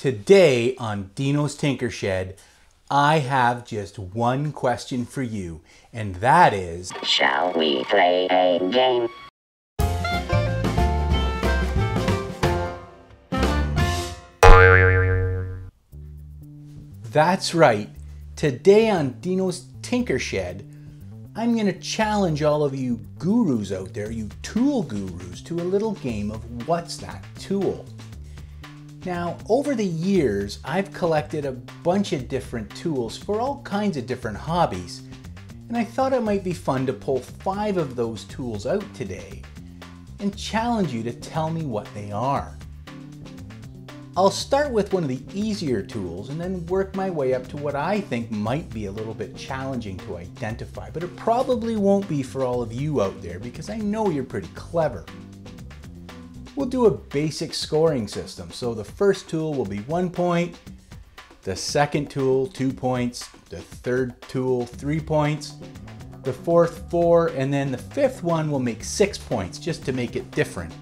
Today on Dino's Tinker Shed, I have just one question for you, and that is, shall we play a game? That's right. Today on Dino's Tinker Shed, I'm going to challenge all of you gurus out there, you tool gurus, to a little game of What's That Tool? Now, over the years, I've collected a bunch of different tools for all kinds of different hobbies, and I thought it might be fun to pull 5 of those tools out today and challenge you to tell me what they are. I'll start with one of the easier tools and then work my way up to what I think might be a little bit challenging to identify, but it probably won't be for all of you out there because I know you're pretty clever. We'll do a basic scoring system. So the first tool will be 1 point, the second tool 2 points, the third tool 3 points, the fourth 4, and then the fifth one will make 6 points just to make it different.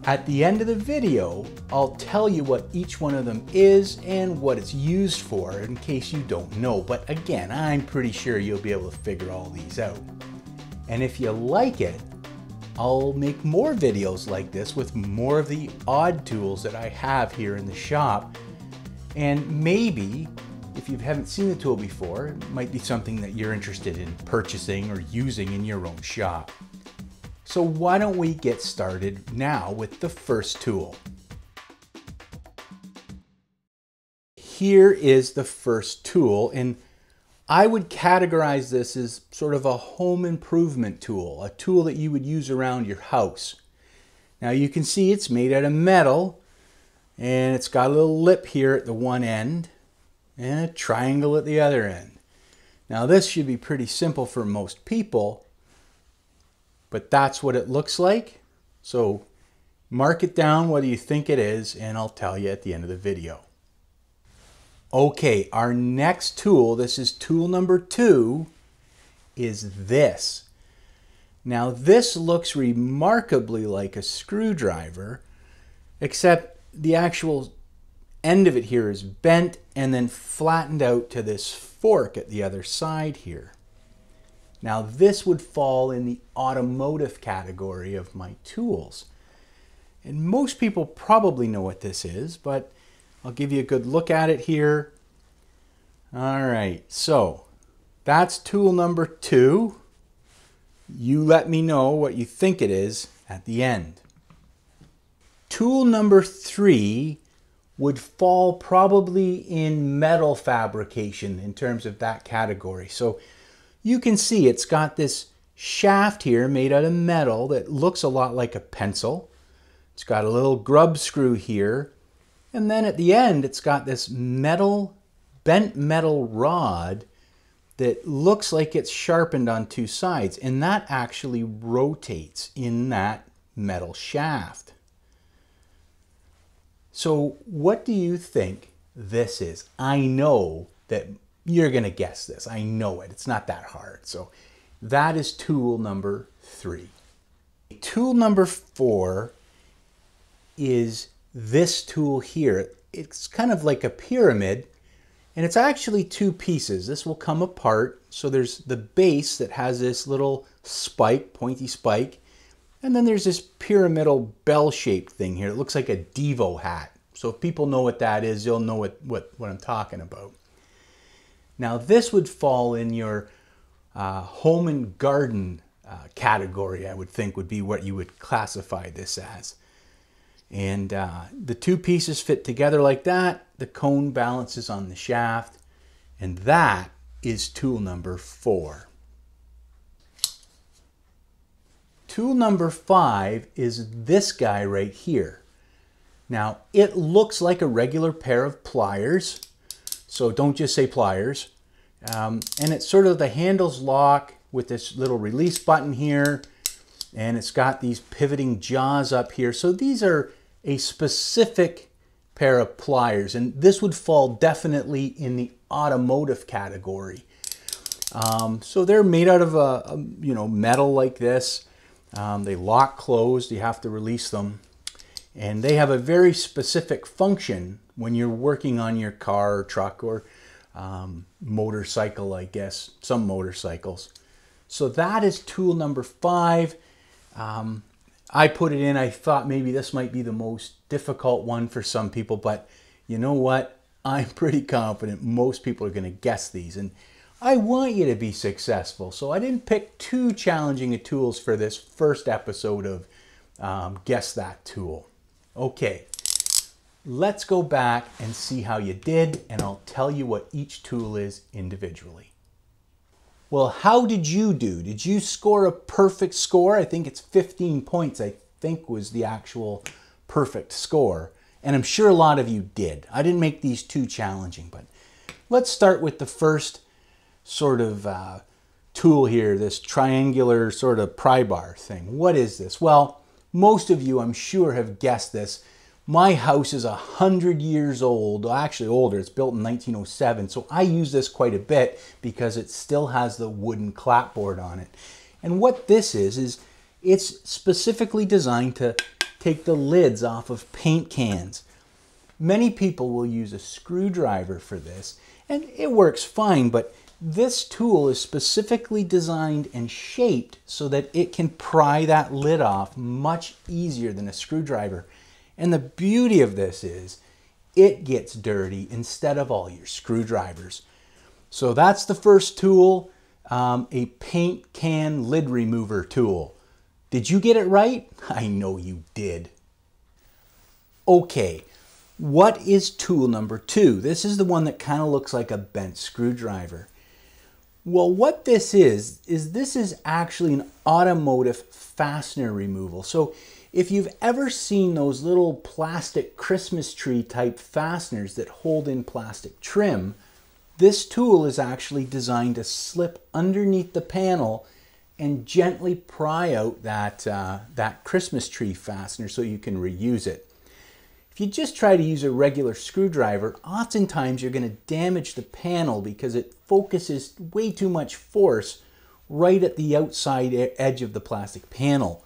At the end of the video, I'll tell you what each one of them is and what it's used for in case you don't know. But again, I'm pretty sure you'll be able to figure all these out. And if you like it, I'll make more videos like this with more of the odd tools that I have here in the shop. And maybe, if you haven't seen the tool before, it might be something that you're interested in purchasing or using in your own shop. So why don't we get started now with the first tool. Here is the first tool, and I would categorize this as sort of a home improvement tool, a tool that you would use around your house. Now you can see it's made out of metal, and it's got a little lip here at the one end and a triangle at the other end. Now this should be pretty simple for most people, but that's what it looks like. So mark it down what do you think it is, and I'll tell you at the end of the video. Okay, our next tool, this is tool number 2, is this. Now this looks remarkably like a screwdriver, except the actual end of it here is bent and then flattened out to this fork at the other side here. Now this would fall in the automotive category of my tools. And most people probably know what this is, but I'll give you a good look at it here. All right, so that's tool number 2. You let me know what you think it is at the end. Tool number 3 would fall probably in metal fabrication in terms of that category. So you can see it's got this shaft here made out of metal that looks a lot like a pencil. It's got a little grub screw here. And then at the end, it's got this bent metal rod that looks like it's sharpened on 2 sides. And that actually rotates in that metal shaft. So what do you think this is? I know that you're going to guess this. I know it. It's not that hard. So that is tool number 3. Tool number 4 is this tool here. It's kind of like a pyramid, and it's actually 2 pieces. This will come apart. So there's the base that has this little spike, pointy spike, and then there's this pyramidal bell-shaped thing here. It looks like a Devo hat. So if people know what that is, you'll know what I'm talking about. Now this would fall in your home and garden category, I would think would be what you would classify this as. And the 2 pieces fit together like that. The cone balances on the shaft. And that is tool number 4. Tool number 5 is this guy right here. Now, it looks like a regular pair of pliers. So don't just say pliers. And it's sort of the handles lock with this little release button here. And it's got these pivoting jaws up here. So these are a specific pair of pliers, and this would fall definitely in the automotive category. So they're made out of metal like this. They lock closed. You have to release them. And they have a very specific function when you're working on your car or truck or motorcycle, I guess, some motorcycles. So that is tool number 5. I put it in, I thought maybe this might be the most difficult one for some people, but you know what? I'm pretty confident most people are going to guess these, and I want you to be successful. So I didn't pick too challenging tools for this first episode of Guess That Tool. Okay, let's go back and see how you did, and I'll tell you what each tool is individually. Well, how did you do? Did you score a perfect score? I think it's 15 points, I think was the actual perfect score. And I'm sure a lot of you did. I didn't make these too challenging, but let's start with the first sort of tool here, this triangular sort of pry bar thing. What is this? Well, most of you, I'm sure, have guessed this. My house is 100 years old, actually older. It's built in 1907, so I use this quite a bit because it still has the wooden clapboard on it. And what this is it's specifically designed to take the lids off of paint cans. Many people will use a screwdriver for this, and it works fine, but this tool is specifically designed and shaped so that it can pry that lid off much easier than a screwdriver. And the beauty of this is it gets dirty instead of all your screwdrivers. So that's the first tool, a paint can lid remover tool. Did you get it right? I know you did. Okay, what is tool number 2? This is the one that kind of looks like a bent screwdriver. Well, what this is this is actually an automotive fastener removal. So if you've ever seen those little plastic Christmas tree type fasteners that hold in plastic trim, this tool is actually designed to slip underneath the panel and gently pry out that Christmas tree fastener so you can reuse it. If you just try to use a regular screwdriver, oftentimes you're going to damage the panel because it focuses way too much force right at the outside edge of the plastic panel.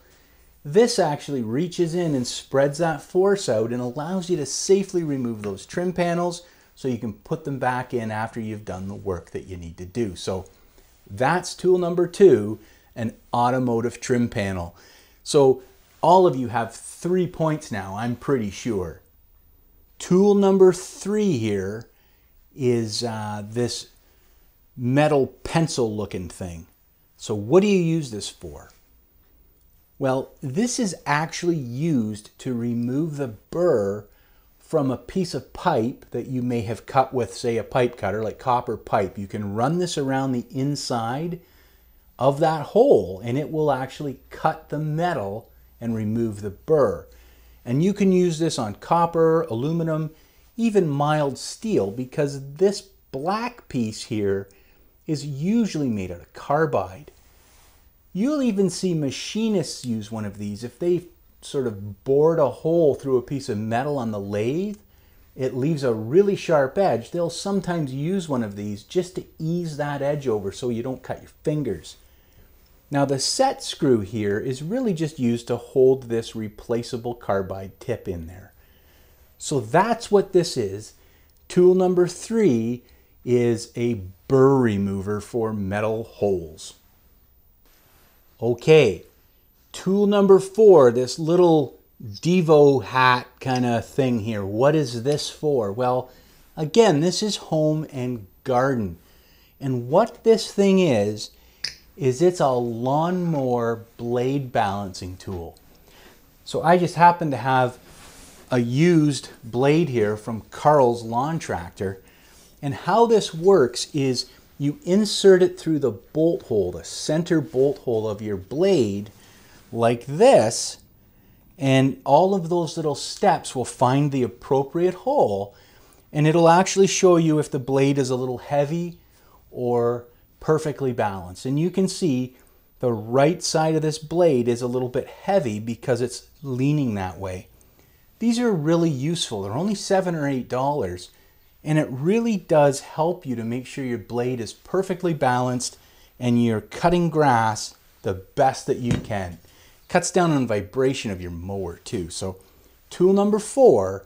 This actually reaches in and spreads that force out and allows you to safely remove those trim panels so you can put them back in after you've done the work that you need to do. So that's tool number 2, an automotive trim panel. So all of you have 3 points now, I'm pretty sure. Tool number 3 here is this metal pencil looking thing. So what do you use this for? Well, this is actually used to remove the burr from a piece of pipe that you may have cut with, say, a pipe cutter, like copper pipe. You can run this around the inside of that hole and it will actually cut the metal and remove the burr. And you can use this on copper, aluminum, even mild steel, because this black piece here is usually made out of carbide. You'll even see machinists use one of these. If they sort of bored a hole through a piece of metal on the lathe, it leaves a really sharp edge. They'll sometimes use one of these just to ease that edge over so you don't cut your fingers. Now the set screw here is really just used to hold this replaceable carbide tip in there. So that's what this is. Tool number 3 is a burr remover for metal holes. Okay, tool number 4, this little Devo hat kind of thing here. What is this for? Well, again, this is home and garden. And what this thing is it's a lawnmower blade balancing tool. So I just happen to have a used blade here from Carl's lawn tractor. And how this works is you insert it through the bolt hole, the center bolt hole of your blade, like this, and all of those little steps will find the appropriate hole, and it'll actually show you if the blade is a little heavy or perfectly balanced. And you can see the right side of this blade is a little bit heavy because it's leaning that way. These are really useful. They're only $7 or $8, and it really does help you to make sure your blade is perfectly balanced and you're cutting grass the best that you can. Cuts down on vibration of your mower too. So Tool number 4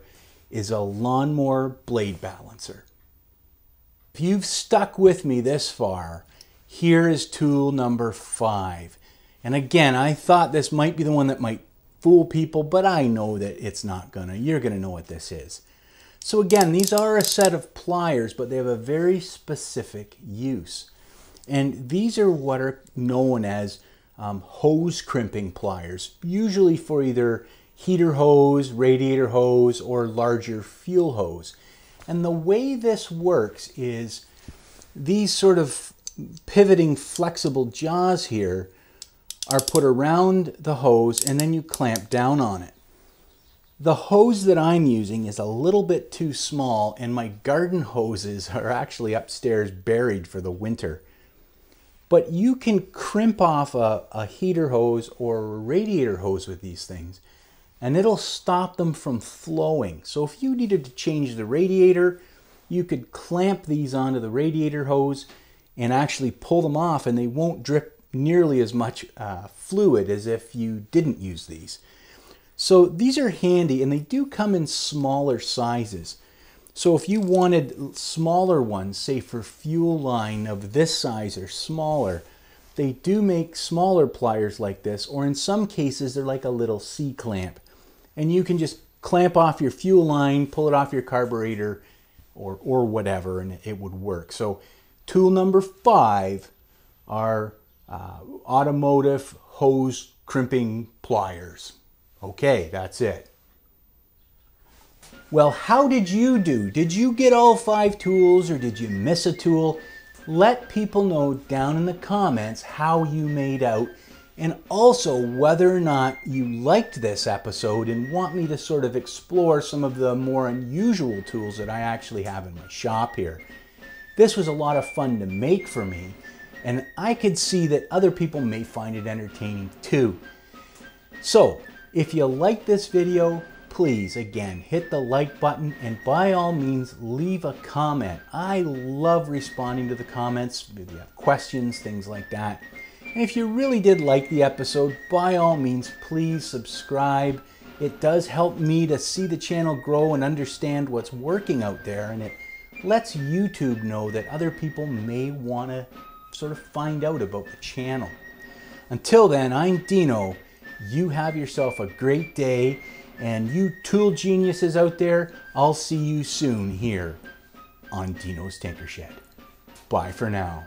is a lawnmower blade balancer. If you've stuck with me this far, here is tool number 5. And again, I thought this might be the one that might fool people, but I know that it's not gonna. You're gonna know what this is. So again, these are a set of pliers, but they have a very specific use. And these are what are known as hose crimping pliers, usually for either heater hose, radiator hose, or larger fuel hose. And the way this works is these sort of pivoting flexible jaws here are put around the hose and then you clamp down on it. The hose that I'm using is a little bit too small and my garden hoses are actually upstairs buried for the winter. But you can crimp off a heater hose or a radiator hose with these things and it'll stop them from flowing. So if you needed to change the radiator, you could clamp these onto the radiator hose and actually pull them off and they won't drip nearly as much fluid as if you didn't use these. So these are handy and they do come in smaller sizes. So if you wanted smaller ones, say for fuel line of this size or smaller, they do make smaller pliers like this, or in some cases they're like a little C-clamp. And you can just clamp off your fuel line, pull it off your carburetor or whatever, and it would work. So tool number 5 are automotive hose crimping pliers. Okay, that's it. Well, how did you do? Did you get all 5 tools or did you miss a tool? Let people know down in the comments how you made out, and also whether or not you liked this episode and want me to sort of explore some of the more unusual tools that I actually have in my shop here. This was a lot of fun to make for me, and I could see that other people may find it entertaining too. So, if you like this video, please, again, hit the like button and by all means, leave a comment. I love responding to the comments, if you have questions, things like that. And if you really did like the episode, by all means, please subscribe. It does help me to see the channel grow and understand what's working out there, and it lets YouTube know that other people may want to sort of find out about the channel. Until then, I'm Dino. You have yourself a great day, and you tool geniuses out there, I'll see you soon here on Dino's Tinker Shed. Bye for now.